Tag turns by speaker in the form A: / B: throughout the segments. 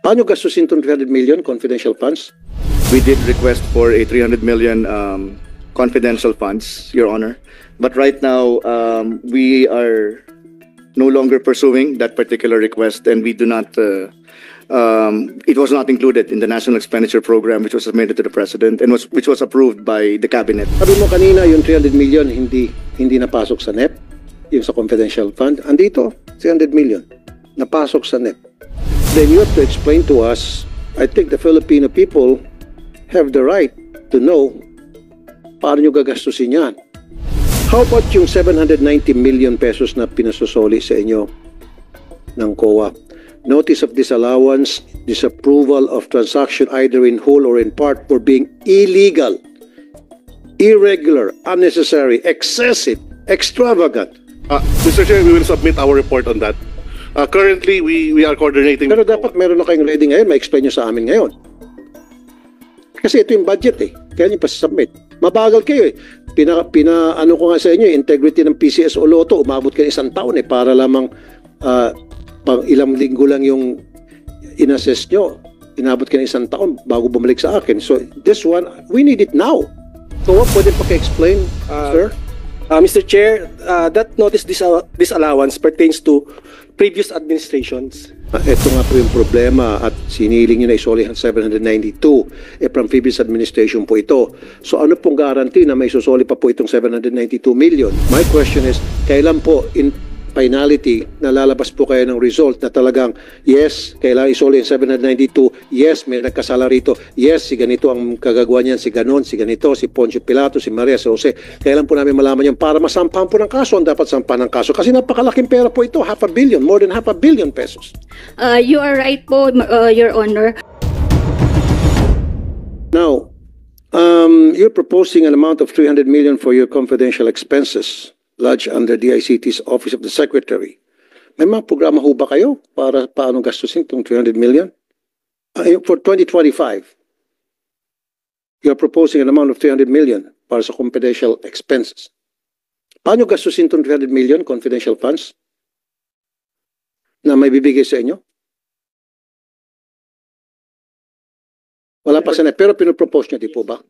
A: Paano gastusin itong 300 million confidential funds?
B: We did request for a 300 million confidential funds, Your Honor. But right now, we are no longer pursuing that particular request, and we do not. It was not included in the National Expenditure Program, which was submitted to the President and which was approved by the Cabinet.
A: Sabi mo kanina, yung 300 million hindi napasok sa NEP, yung sa confidential fund. Andito, 300 million napasok sa NEP. Then you have to explain to us, I think the Filipino people have the right to know paano nyo gagastusin yan. How about yung 790 million pesos na pinasusoli sa inyo ng COA? Notice of disallowance, disapproval of transaction either in whole or in part for being illegal, irregular, unnecessary, excessive, extravagant.
C: Mr. Chair, we will submit our report on that. Currently, we are coordinating.
A: Pero dapat meron na kayong ready ngayon, ma-explain nyo sa amin ngayon. Kasi ito yung budget eh. Kaya nyo pa-submit. Mabagal kayo eh. Ano ko nga sa inyo, integrity ng PCS o Lotto, umabot kayo 1 taon eh, para lamang pang ilang linggo lang yung inassess nyo. Inabot kayo 1 taon bago bumalik sa akin. So this one, we need it now. So what, pwede paki-explain, sir?
D: Mr. Chair, that notice disallowance pertains to previous administrations.
A: Ito nga po yung problema at siniling nyo na isoli ang 792. From previous administration po ito. So ano pong guarantee na may susoli pa po itong 792 million? My question is, kailan po in finality na lalabas po kayo ng result na talagang yes, kailangan isoli ang 792, yes, may nagkasala rito, yes, si ganito ang kagagawa niyan, si ganon, si ganito, si Poncio Pilato, si Maria, si Jose. Kailan po namin malaman yan para masampahan po ng kaso? Ang dapat sampahan ng kaso kasi napakalaking pera po ito, 500 million, more than 500 million pesos.
E: You are right po, Your Honor.
A: Now, you're proposing an amount of 300 million for your confidential expenses lodged under DICT's Office of the Secretary. May mga programa ho ba kayo para paano gastusin itong 300 million? For 2025, you're proposing an amount of 300 million para sa confidential expenses. Paano gastusin itong 300 million confidential funds na may bibigay sa inyo? Wala pa sana, pero pinopropose nyo, di po ba?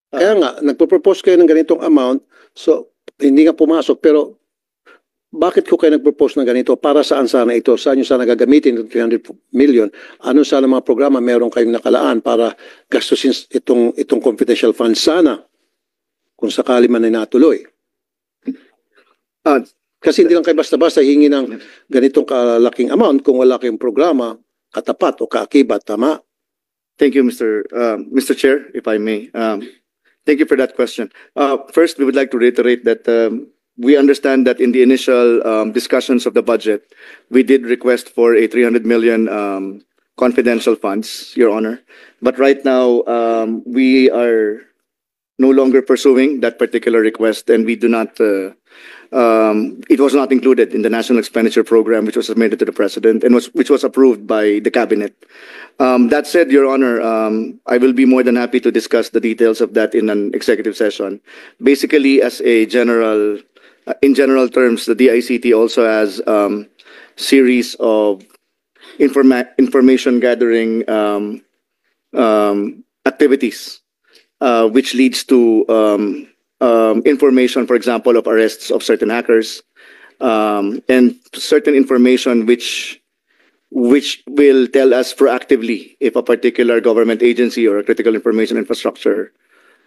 A: Kaya nga, nagpo-propose kayo ng ganitong amount, so hindi nga pumasok, pero bakit ko kayo nag-propose ng ganito? Para saan sana ito? Saan nyo sana gagamitin itong 300 million? Ano sana mga programa meron kayong nakalaan para gastusin itong confidential fund sana kung sakali man ay natuloy? Kasi hindi lang kayo basta-basta hingi ng ganitong kalaking amount kung wala kayong programa katapat o kaakibat, tama?
B: Thank you, Mr. Chair, if I may. Thank you for that question. First, we would like to reiterate that we understand that in the initial discussions of the budget, we did request for a 300 million confidential funds, Your Honor. But right now, we are no longer pursuing that particular request, and we do not. It was not included in the National Expenditure Program, which was submitted to the President and which was approved by the Cabinet. That said, Your Honor, I will be more than happy to discuss the details of that in an executive session. Basically, as a general, in general terms, the DICT also has series of information gathering activities, which leads to information, for example, of arrests of certain hackers, and certain information which will tell us proactively if a particular government agency or a critical information infrastructure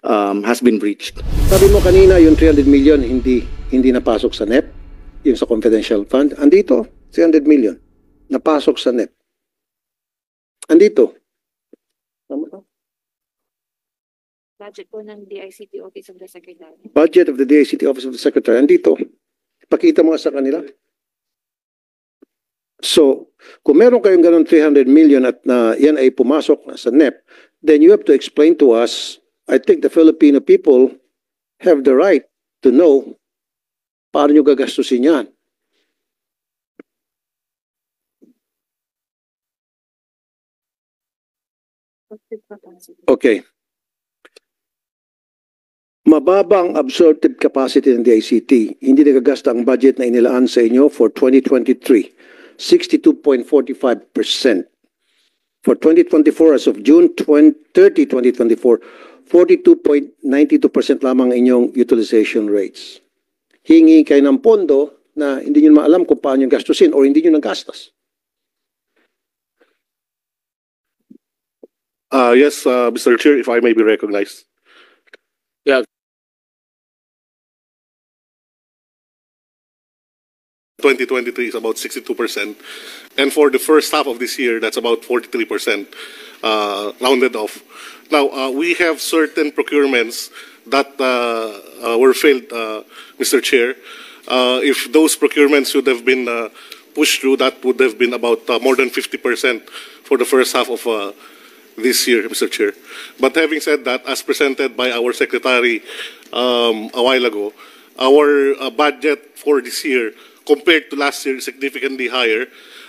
B: has been breached.
A: Sabi mo kanina, yung 300 million hindi napasok sa NEP, yung sa confidential fund. Andito, 300 million napasok sa NEP. Andito. Tama ba?
E: Budget po ng DICT Office of the Secretary.
A: Budget of the DICT Office of the Secretary. Andito. Pakita mo nga sa kanila. So, kung meron kayong ganun 300 million at yan ay pumasok sa NEP, then you have to explain to us, I think the Filipino people have the right to know paano nyo gagastusin yan. Okay. Mababang absorptive capacity ng DICT. Hindi nagagasta ang budget na inilaan sa inyo for 2023. 62.45%. For 2024, as of June 30, 2024, 42.92% lamang inyong utilization rates. Hingi kayo ng pondo na hindi nyo maalam kung paano yung gastusin o hindi nyo nagastos.
C: Yes, Mr. Chair, if I may be recognized. Yeah. 2023 is about 62%. And for the first half of this year, that's about 43%, rounded off. Now, we have certain procurements that were failed, Mr. Chair. If those procurements should have been pushed through, that would have been about more than 50% for the first half of this year, Mr. Chair. But having said that, as presented by our secretary a while ago, our budget for this year compared to last year is significantly higher.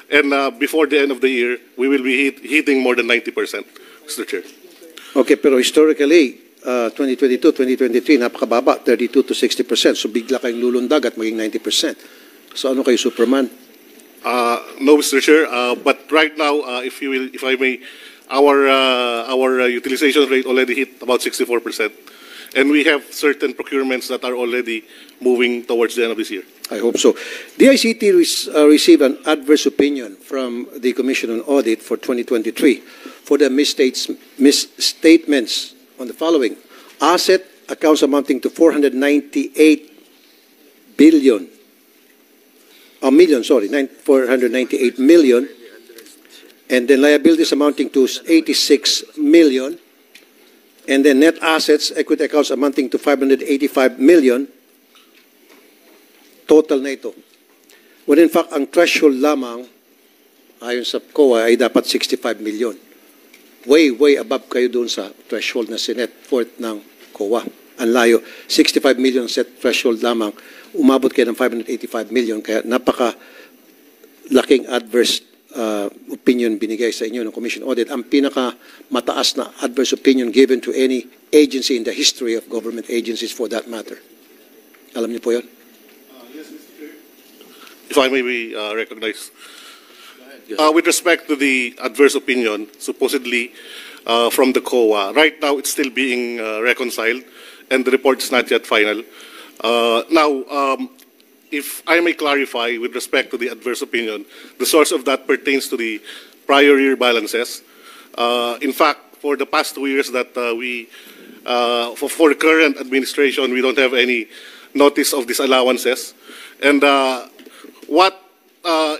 C: And before the end of the year, we will be hitting more than 90%, Mr. Chair.
A: Okay, pero historically, 2022, 2023, napakababa, 32 to 60%. So bigla kayong lulundag at maging 90%. So ano kayo, Superman?
C: No, Mr. Chair. But right now, if I may, our utilization rate already hit about 64%. And we have certain procurements that are already moving towards the end of this year.
A: I hope so. The ICT received an adverse opinion from the Commission on Audit for 2023 for the misstatements on the following. Asset accounts amounting to 498 million, and then liabilities amounting to 86 million, and then net assets, equity accounts amounting to 585 million, total na ito. When in fact, ang threshold lamang, ayon sa COA, ay dapat 65 million. Way above kayo doon sa threshold na sinet forth ng COA. Ang layo, 65 million set threshold lamang, umabot kayo ng 585 million, kaya napaka laking adverse opinion binigay sa inyo ng Commission Audit. Ang pinaka mataas na adverse opinion given to any agency in the history of government agencies for that matter. Alam niyo po yun?
C: If I may be recognized. With respect to the adverse opinion, supposedly from the COA, right now it's still being reconciled and the report is not yet final. If I may clarify with respect to the adverse opinion, the source of that pertains to the prior year balances. In fact, for the past 2 years that for the current administration, we don't have any notice of disallowances. And what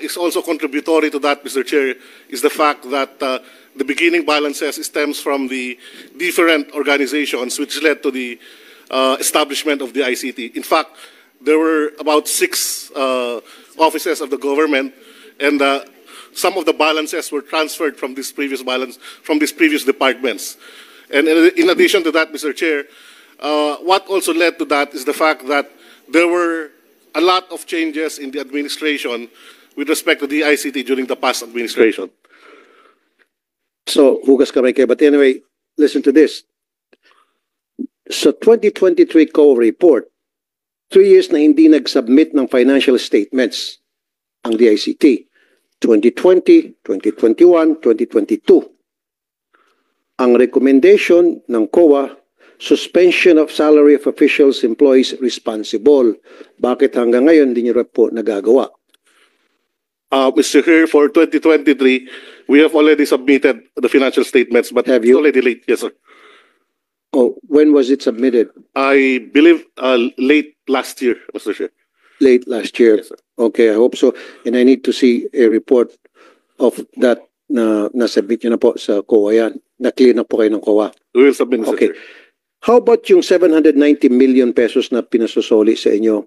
C: is also contributory to that, Mr. Chair, is the fact that the beginning balances stems from the different organizations which led to the establishment of the ICT. In fact, there were about 6 offices of the government, and some of the balances were transferred from this previous departments. And in addition to that, Mr. Chair, what also led to that is the fact that there were a lot of changes in the administration with respect to the ICT during the past administration.
A: So, hugas kamay kayo. But anyway, listen to this. So, 2023 COA report, 3 years na hindi nag-submit ng financial statements ang DICT. 2020, 2021, 2022. Ang recommendation ng COA, suspension of salary of officials, employees responsible. Bakit hanggang ngayon hindi niyo po nagagawa?
C: Mr. Chair, for 2023, we have already submitted the financial statements, but
A: Have
C: it's
A: you?
C: already late. Yes, sir.
A: Oh, when was it submitted?
C: I believe late last year, Mr. Chair.
A: Late last year.
C: Yes, sir.
A: Okay, I hope so. And I need to see a report of that na nasubmit nyo na po sa COA yan. Na-clear na po kayo ng COA.
C: We will submit, Mr.
A: Okay.
C: Chair.
A: How about yung 790 million pesos na pinasusoli sa inyo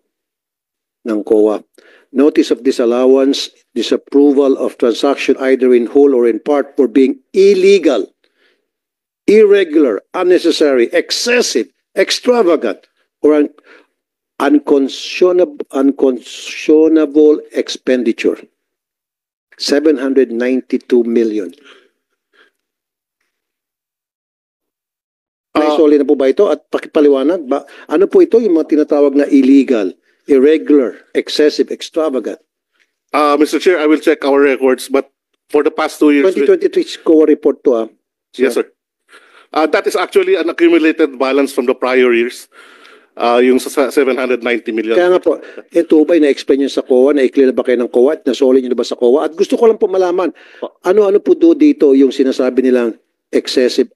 A: ng COA? Notice of disallowance, disapproval of transaction either in whole or in part for being illegal, irregular, unnecessary, excessive, extravagant, or unconscionable expenditure. 792 million. Naisoli na po ba ito? At pakipaliwanag ba? Ano po ito yung mga tinatawag na illegal, irregular, excessive, extravagant?
C: Mr. Chair, I will check our records, but For the past 2 years,
A: 2023 COA report to
C: yes, sir. That is actually an accumulated balance from the prior years. Yung sa 790 million.
A: Kaya nga po, ito ba na-explain nyo sa COA, na-clear na ba kayo ng COA at nasolid nyo na ba sa COA? At gusto ko lang po malaman, ano-ano po do dito yung sinasabi nilang excessive,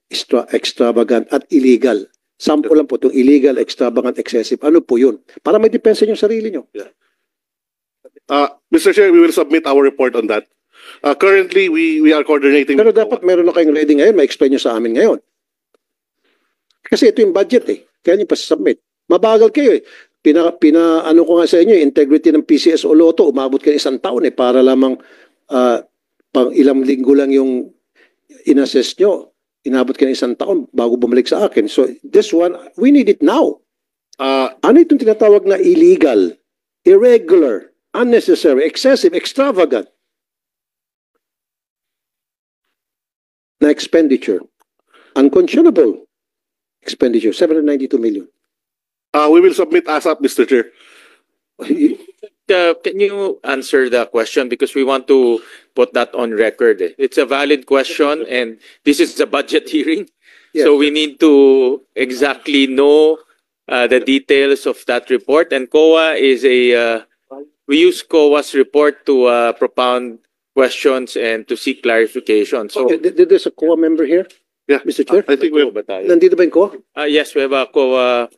A: extravagant at illegal? Sample lang po itong illegal, extravagant, excessive. Ano po yun? Para may depensa yung sarili nyo.
C: Mr. Chair, we will submit our report on that. Currently, we are coordinating.
A: Pero dapat meron na kayong ready ngayon, ma-explain nyo sa amin ngayon. Kasi ito yung budget kaya nyo pa-submit. Mabagal kayo ano ko nga sa inyo, integrity ng PCS o Lotto, umabot kayo 1 taon para lamang pang ilang linggo lang yung inassess nyo. Inabot kayo 1 taon bago bumalik sa akin. So this one, we need it now. Ano itong tinatawag na illegal, irregular, unnecessary, excessive, extravagant na expenditure? Unconscionable expenditure, 792 million.
C: We will submit ASAP, Mr. Chair.
F: Can you answer the question because we want to put that on record? It's a valid question and this is a budget hearing.
A: Yes.
F: So we need to exactly know the details of that report, and COA is we use COA's report to propound questions and to seek clarification. So
A: Okay, there's a COA member here,
C: Yeah,
A: Mr. Chair.
C: I think we have.
A: Nandito ba yung COA?
F: yes, we have a COA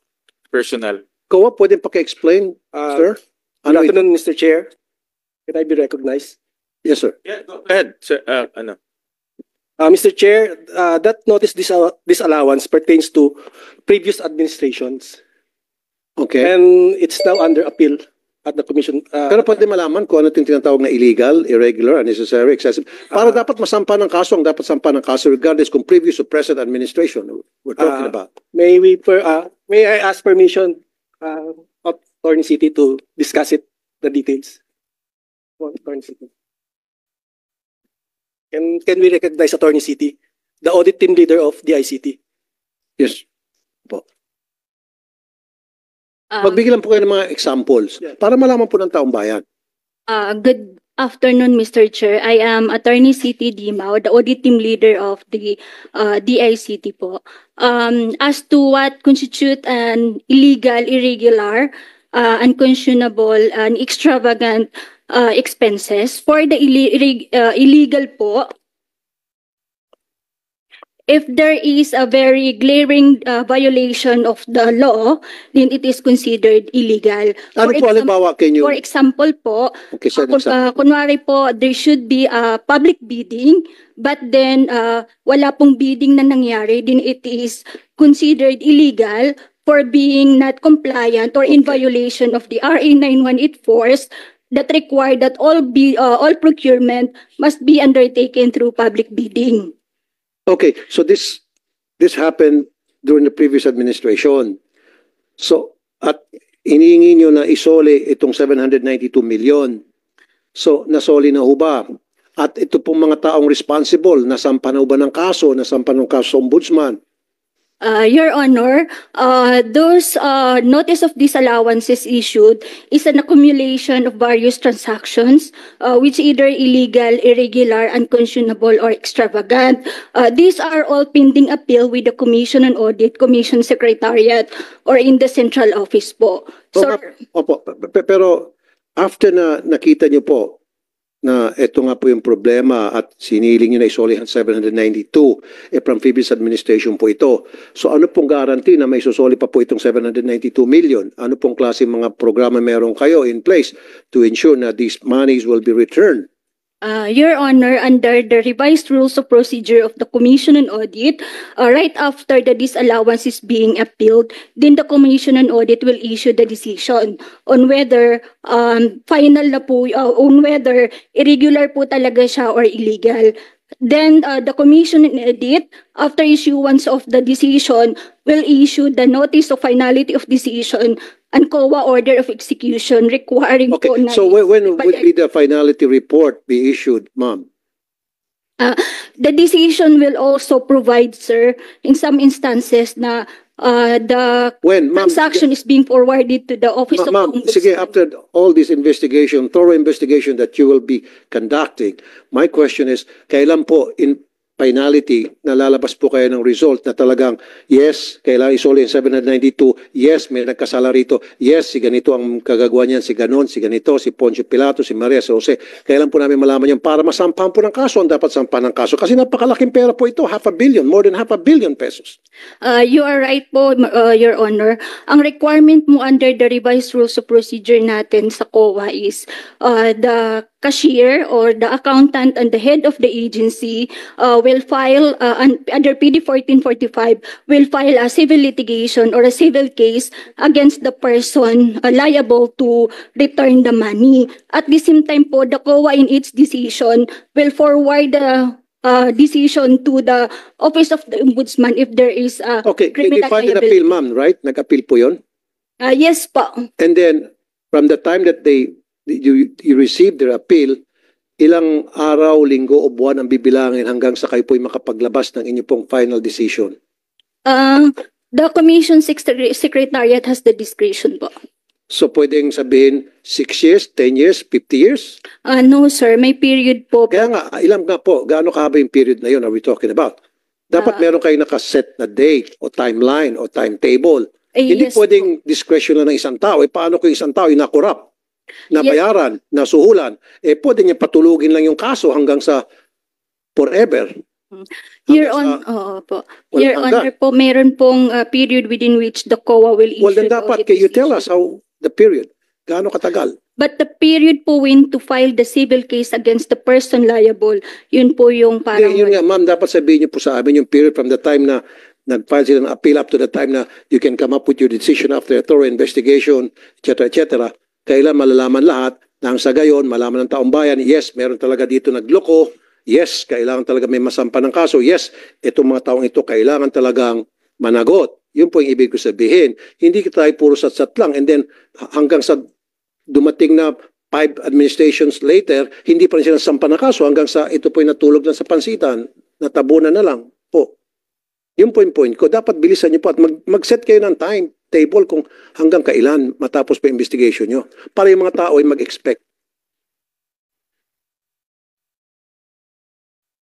F: personnel.
A: COA, pwede paki-explain, sir?
D: Good afternoon, Mr. Chair. Can I be recognized?
A: Yes, sir.
F: Yeah, go ahead. Sir,
D: Mr. Chair, that notice disallowance pertains to previous administrations,
A: Okay.
D: and it's now under appeal at the Commission.
A: Pero pwede malaman kung ano yung tinatawag na illegal, irregular, unnecessary, excessive. Para dapat masampa ng kaso, ang dapat sampa ng kaso regardless kung previous or present administration we're talking about.
D: May I ask permission of Attorney City to discuss the details? Attorney City. Can we recognize Attorney City, the audit team leader of the ICT?
A: Yes. Magbigay lang po kayo ng mga examples para malaman po ng taong bayan.
E: Good afternoon, Mr. Chair. I am Attorney City Dimao, the audit team leader of the DICT po. As to what constitute an illegal, irregular, unconscionable, and extravagant expenses, for the illegal po, if there is a very glaring violation of the law, then it is considered illegal.
A: Ano po halimbawa
E: For example po,
A: Okay, sir.
E: kunwari po, there should be a public bidding, but then wala pong bidding na nangyari, then it is considered illegal for being not compliant or in violation of the RA 9184 that require that all procurement must be undertaken through public bidding.
A: Okay, so this happened during the previous administration. So, at inihingi nyo na isoli itong 792 million. So, nasoli na ho ba? At ito pong mga taong responsible, nasampa na ho ba ng kaso, nasampa ng kaso sa ombudsman?
E: Your Honor, those notice of disallowances issued is an accumulation of various transactions, which either illegal, irregular, unconscionable, or extravagant. These are all pending appeal with the Commission on Audit, Commission Secretariat, or in the central office po.
A: Opo, pero after na nakita nyo po na ito nga po yung problema at siniling nyo na isoli ang 792, from previous administration po ito. So ano pong guarantee na may susoli pa po itong 792 million? Ano pong klase mga programa meron kayo in place to ensure na these monies will be returned?
E: Your Honor, under the revised rules of procedure of the Commission on Audit, right after the disallowance is being appealed, then the Commission on Audit will issue the decision on whether final na po, on whether irregular po talaga siya or illegal. Then the Commission on Audit, after issuance of the decision, will issue the notice of finality of decision and COA order of execution requiring
A: Okay,
E: po na
A: so when would be the finality report be issued, ma'am?
E: the decision will also provide, sir, in some instances na the
A: When, ma'am?
E: transaction is being forwarded to the Office of the
A: Ma'am, sige,
E: Ombudsman.
A: after all this investigation, thorough investigation that you will be conducting, my question is, kailan po in finality, nalalabas po kayo ng result na talagang, yes, kailangan isoli yung 792, yes, may nagkasala rito, yes, si ganito ang kagagawa niyan, si ganon, si ganito, si Poncio Pilato, si Maria, si Jose. Kailan po namin malaman yan para masampahan po ng kaso, ang dapat sampahan ng kaso. Kasi napakalaking pera po ito, $500 million, more than $500 million pesos.
E: You are right po, Your Honor. Ang requirement mo under the revised rules of procedure natin sa COA is the cashier or the accountant and the head of the agency will file under PD 1445 will file a civil litigation or a civil case against the person liable to return the money. At the same time po, the COA in its decision will forward the decision to the Office of the Ombudsman if there is a
A: Okay, they
E: criminal
A: filed an
E: liability.
A: appeal, ma'am, right? Nag-appeal po yun?
E: Yes po.
A: And then, from the time that you received their appeal, ilang araw, linggo o buwan ang bibilangin hanggang sa kayo po'y makapaglabas ng inyong pong final decision?
E: The Commission Secretariat has the discretion po.
A: So, pwedeng sabihin 6 years, 10 years, 50 years?
E: No sir, may period po.
A: Kaya nga, ilan nga po, gaano kahaba yung period na yun are we talking about? Dapat meron kayo nakaset na date o timeline o timetable. Hindi
E: yes
A: pwedeng discretion lang ng isang tao. Paano kung isang tao inakurap? Nabayaran, nasuhulan, pwede niya patulugin lang yung kaso hanggang sa forever.
E: Your
A: Hanggang
E: Honor, po.
A: Well,
E: Your Honor po, meron pong period within which the COA will issue
A: Well, then
E: the
A: dapat,
E: audit
A: can you tell
E: decision.
A: us how the period? Gaano katagal?
E: But the period po when to file the civil case against the person liable, yun po yung parang...
A: Yun nga, ma'am, dapat sabihin niyo po sa amin yung period from the time na nag-file sila ng appeal up to the time na you can come up with your decision after a thorough investigation, etc., etc. Kailan malalaman lahat nang sa gayon, malaman ng taong bayan, yes, meron talaga dito nagloko, yes, kailangan talaga may masampa ng kaso, yes, itong mga taong ito kailangan talagang managot. Yun po yung ibig ko sabihin. Hindi tayo puro sat-sat lang and then hanggang sa dumating na 5 administrations later, hindi pa rin sila sampa ng kaso hanggang sa ito po yung natulog lang sa pansitan, natabunan na lang po. Yun po yung point ko. Dapat bilisan niyo po at mag-set kayo ng timetable kung hanggang kailan matapos pa yung investigation niyo. Para yung mga tao ay mag-expect.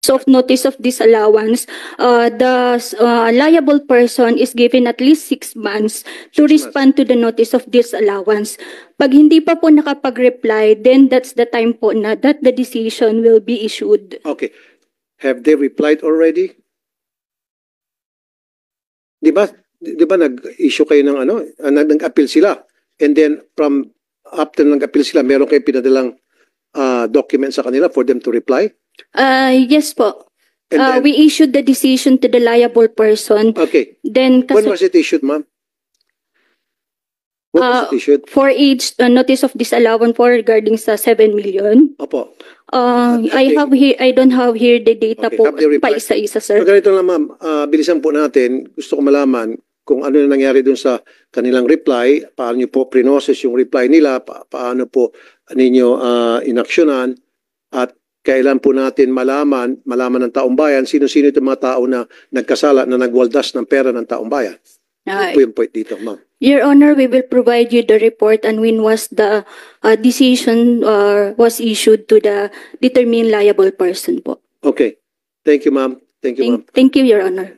E: of notice of disallowance, the liable person is given at least 6 months to respond to the notice of disallowance. Pag hindi pa po nakapag-reply, then that's the time po na that the decision will be issued.
A: Okay. Have they replied already? Di ba nag-issue kayo ng nag-appeal sila. And then from after nag-appeal sila, meron kayo pinadalang document sa kanila for them to reply?
E: Yes po.
A: And then-
E: We issued the decision to the liable person.
A: Okay.
E: Then
A: When was it issued, ma'am? When was it issued?
E: for each notice of disallowance for regarding sa 7 million.
A: Opo.
E: I don't have here the data
A: Okay,
E: po
A: have they replied?
E: pa isa-isa, sir.
A: So ganito lang, ma'am. Bilisan po natin. Gusto ko malaman kung ano na nangyari dun sa kanilang reply, paano nyo po pre-process yung reply nila, paano po ninyo inaksyonan, at kailan po natin malaman ng taong bayan, sino-sino itong mga tao na nagkasala, na nagwaldas ng pera ng taong bayan. Yun po yung point dito, ma'am.
E: Your Honor, we will provide you the report and when was the decision was issued to the determined liable person po.
A: Okay. Thank you, ma'am. Thank you, ma'am.
E: Thank you, Your Honor.